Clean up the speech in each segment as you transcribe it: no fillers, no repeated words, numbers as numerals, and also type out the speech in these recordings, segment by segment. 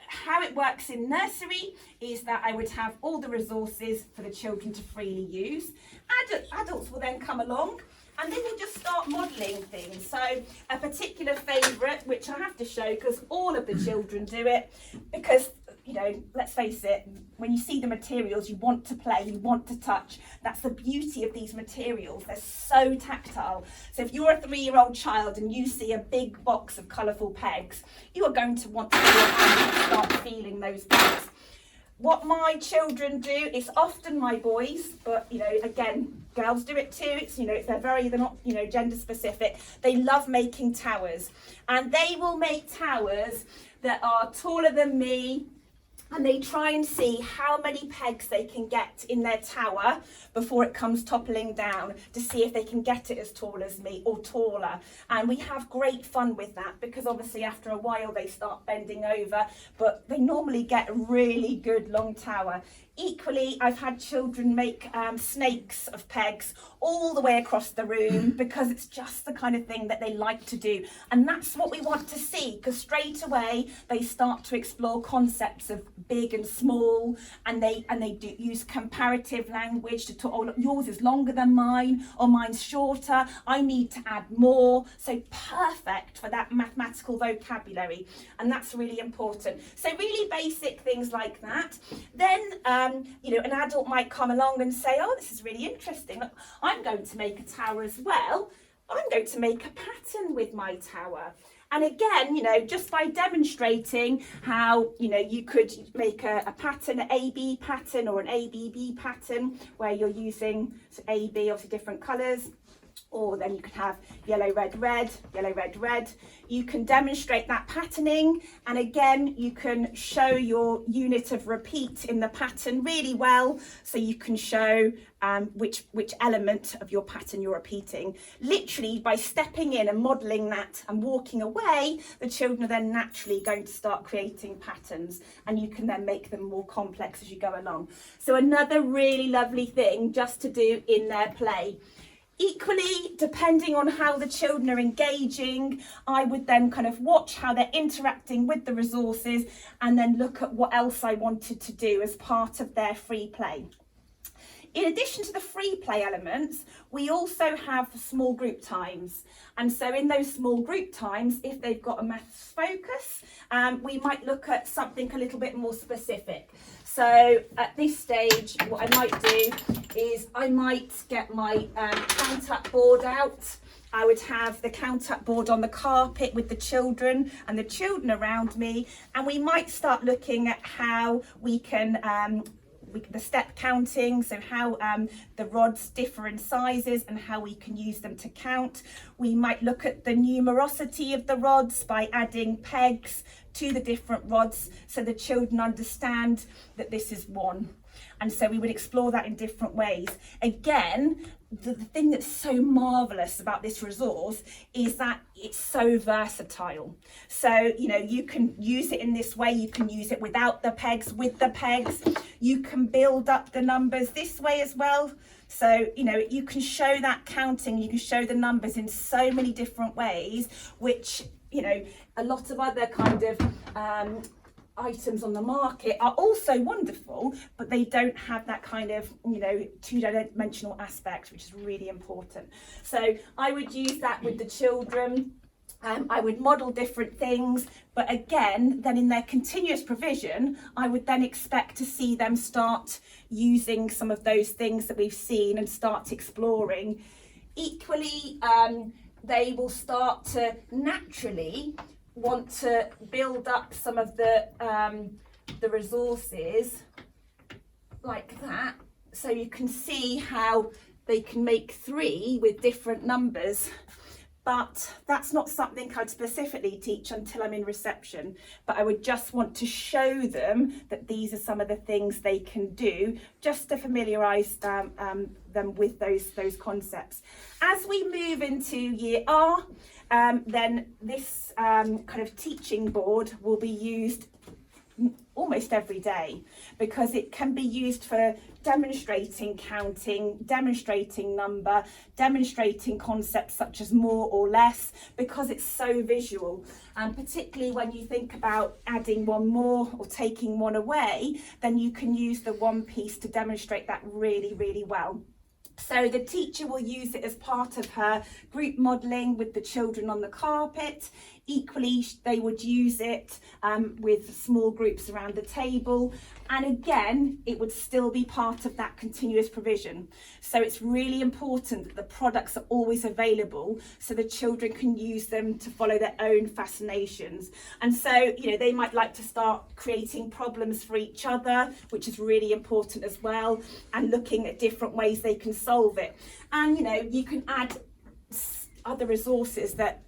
how it works in nursery is that I would have all the resources for the children to freely use. Adults will then come along and then we'll just start modelling things. So a particular favourite, which I have to show because all of the children do it, because, you know, let's face it, when you see the materials, you want to play, you want to touch. That's the beauty of these materials. They're so tactile. So if you're a 3-year-old child and you see a big box of colourful pegs, you are going to want to start feeling those pegs. What my children do is often my boys, but, you know, again, girls do it too. It's, you know, they're not, you know, gender specific. They love making towers, and they will make towers that are taller than me, and they try and see how many pegs they can get in their tower before it comes toppling down, to see if they can get it as tall as me or taller. And we have great fun with that, because obviously after a while they start bending over, but they normally get a really good long tower. Equally, I've had children make snakes of pegs all the way across the room, because it's just the kind of thing that they like to do. And that's what we want to see, because straight away they start to explore concepts of big and small, and they do use comparative language to talk, oh, yours is longer than mine, or mine's shorter, I need to add more. So perfect for that mathematical vocabulary, and that's really important. So really basic things like that. Then you know, an adult might come along and say, oh, this is really interesting. Look, I'm going to make a tower as well. I'm going to make a pattern with my tower. And again, you know, just by demonstrating how, you know, you could make a pattern, an AB pattern or an ABB pattern, where you're using AB, obviously different colours. Or then you could have yellow, red, red, yellow, red, red. You can demonstrate that patterning, and again you can show your unit of repeat in the pattern really well, so you can show which element of your pattern you're repeating. Literally by stepping in and modelling that and walking away, the children are then naturally going to start creating patterns, and you can then make them more complex as you go along. So another really lovely thing just to do in their play. Equally, depending on how the children are engaging, I would then kind of watch how they're interacting with the resources, and then look at what else I wanted to do as part of their free play. In addition to the free play elements, we also have small group times. And so in those small group times, if they've got a maths focus, we might look at something a little bit more specific. So at this stage, what I might do is I might get my count-up board out. I would have the count-up board on the carpet with the children and the children around me, and we might start looking at how we can the step counting, so how the rods differ in sizes and how we can use them to count. We might look at the numerosity of the rods by adding pegs to the different rods, so the children understand that this is one. And so we would explore that in different ways. Again, the thing that's so marvellous about this resource is that it's so versatile. So, you know, you can use it in this way, you can use it without the pegs, with the pegs. You can build up the numbers this way as well. So, you know, you can show that counting, you can show the numbers in so many different ways, which, you know, a lot of other kind of items on the market are also wonderful, but they don't have that kind of, you know, two-dimensional aspect, which is really important. So I would use that with the children. I would model different things, but again, then in their continuous provision, I would then expect to see them start using some of those things that we've seen and start exploring. Equally, they will start to naturally want to build up some of the resources like that, so you can see how they can make 3 with different numbers. But that's not something I'd specifically teach until I'm in reception, but I would just want to show them that these are some of the things they can do, just to familiarise them with those concepts. As we move into year R, then this kind of teaching board will be used almost every day, because it can be used for demonstrating counting, demonstrating number, demonstrating concepts such as more or less, because it's so visual. And particularly when you think about adding one more or taking one away, then you can use the one piece to demonstrate that really, really well. So the teacher will use it as part of her group modelling with the children on the carpet. Equally, they would use it with small groups around the table. And again, it would still be part of that continuous provision. So it's really important that the products are always available so the children can use them to follow their own fascinations. And so, they might like to start creating problems for each other, which is really important as well, and looking at different ways they can solve it. And, you can add other resources that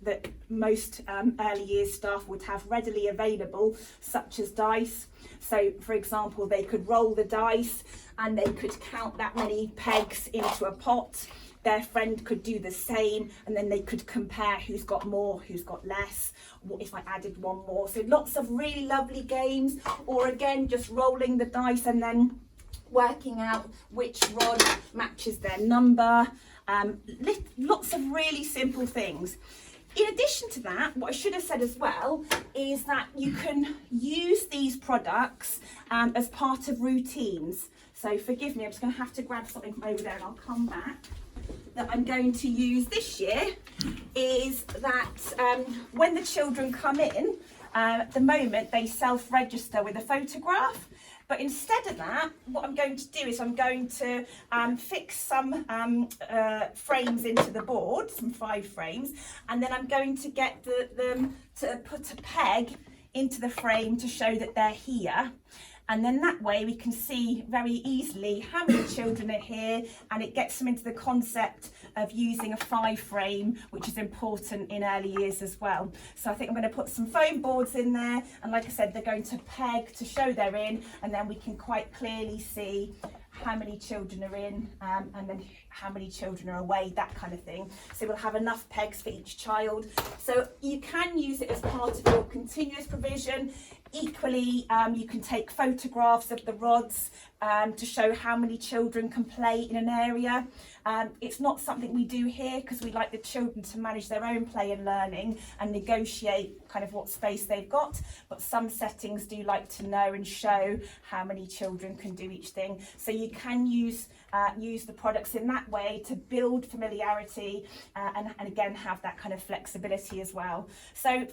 most early years staff would have readily available, such as dice. So for example, they could roll the dice and they could count that many pegs into a pot. Their friend could do the same, and then they could compare who's got more, who's got less, what if I added one more. So lots of really lovely games, or again just rolling the dice and then working out which rod matches their number. Lots of really simple things. In addition to that, what I should have said as well is that you can use these products as part of routines. So forgive me, I'm just going to have to grab something from over there and I'll come back. That I'm going to use this year is that when the children come in, at the moment they self-register with a photograph. But instead of that, what I'm going to do is I'm going to fix some frames into the board, some 5 frames, and then I'm going to get them to put a peg into the frame to show that they're here. And then that way we can see very easily how many children are here, and it gets them into the concept of using a 5 frame, which is important in early years as well. So I think I'm going to put some foam boards in there, and like I said, they're going to peg to show they're in, and then we can quite clearly see how many children are in and then how many children are away, that kind of thing. So we'll have enough pegs for each child. So you can use it as part of your continuous provision. Equally, you can take photographs of the rods to show how many children can play in an area. It's not something we do here because we like the children to manage their own play and learning and negotiate kind of what space they've got, but some settings do like to know and show how many children can do each thing. So you can use the products in that way to build familiarity and again have that kind of flexibility as well. So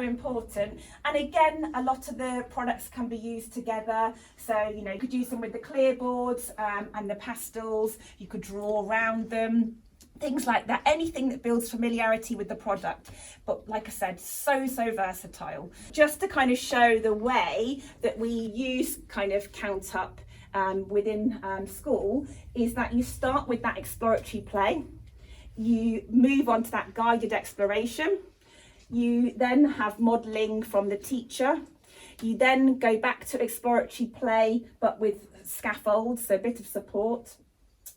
important. And again, a lot of the products can be used together. So you could use them with the clear boards and the pastels. You could draw around them, things like that, anything that builds familiarity with the product. But like I said, so versatile. Just to kind of show the way that we use kind of count up within school, is that you start with that exploratory play, you move on to that guided exploration, you then have modelling from the teacher, you then go back to exploratory play but with scaffolds, so a bit of support.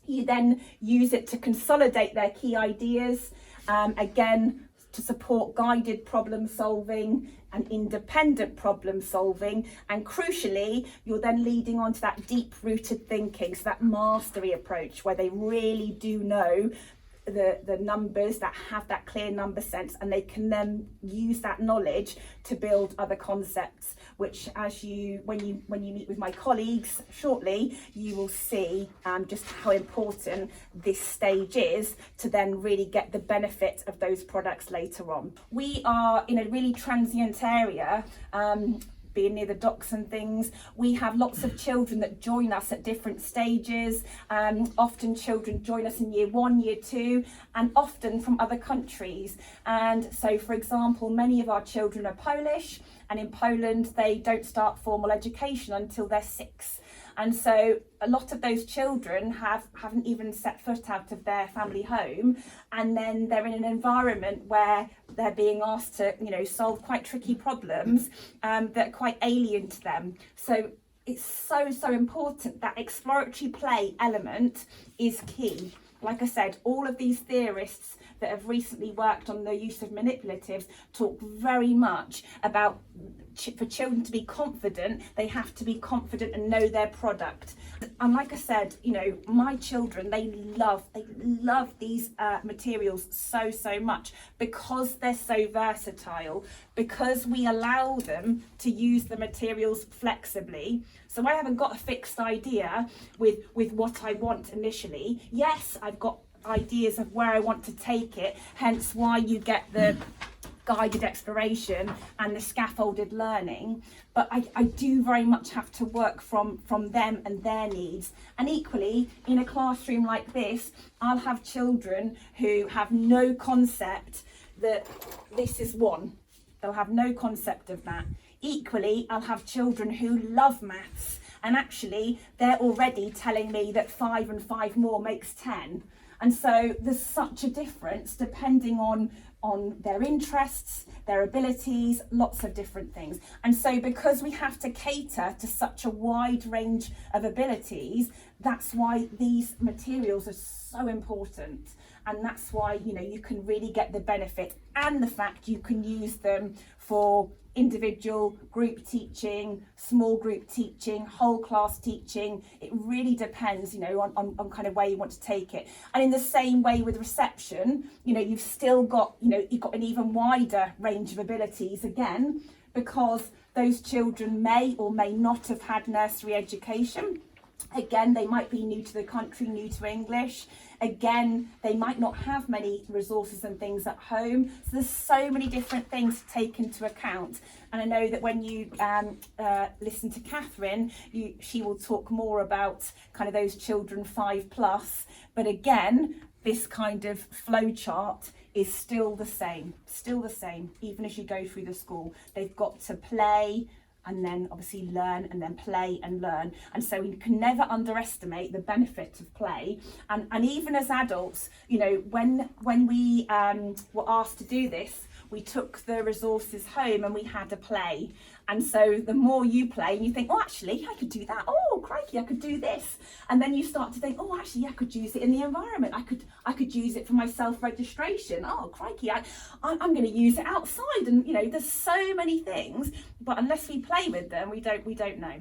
You then use it to consolidate their key ideas, again to support guided problem solving and independent problem solving, and crucially you're then leading on to that deep rooted thinking, so that mastery approach where they really do know the numbers, that have that clear number sense, and they can then use that knowledge to build other concepts, which when you meet with my colleagues shortly, you will see just how important this stage is to then really get the benefit of those products later on. We are in a really transient area, being near the docks and things. We have lots of children that join us at different stages. Often children join us in year 1, year 2, and often from other countries. And so, for example, many of our children are Polish, and in Poland they don't start formal education until they're 6. And so a lot of those children haven't even set foot out of their family home, and then they're in an environment where they're being asked to, solve quite tricky problems that are quite alien to them. So it's so important that exploratory play element is key. Like I said, all of these theorists that have recently worked on the use of manipulatives talk very much about for children to be confident, they have to be confident and know their product. And like I said, you know, my children, they love these materials so much because they're so versatile, because we allow them to use the materials flexibly. So I haven't got a fixed idea with what I want initially. Yes, I've got ideas of where I want to take it, hence why you get the guided exploration and the scaffolded learning, but I do very much have to work from them and their needs. And equally, in a classroom like this, I'll have children who have no concept that this is one. They'll have no concept of that. Equally, I'll have children who love maths, and actually they're already telling me that 5 and 5 more makes 10. And so there's such a difference depending on their interests, their abilities, lots of different things. And so because we have to cater to such a wide range of abilities, that's why these materials are so important. And that's why, you know, you can really get the benefit, and the fact you can use them for individual, group teaching, small group teaching, whole class teaching. It really depends, you know, on kind of where you want to take it. And in the same way with reception, you know, you've still got, you know, you've got an even wider range of abilities again, because those children may or may not have had nursery education. Again, they might be new to the country, new to English. Again, they might not have many resources and things at home. So there's so many different things to take into account. And I know that when you listen to Catherine, she will talk more about kind of those children 5+. But again, this kind of flow chart is still the same, even as you go through the school. They've got to play, and then obviously learn, and then play and learn. And so we can never underestimate the benefit of play. And even as adults, you know, when we were asked to do this, we took the resources home and we had a play. And so the more you play and you think, oh, actually, I could do that. Oh, crikey, I could do this. And then you start to think, oh, actually, I could use it in the environment. I could use it for my self-registration. Oh, crikey, I'm going to use it outside. And, you know, there's so many things, but unless we play with them, we don't know.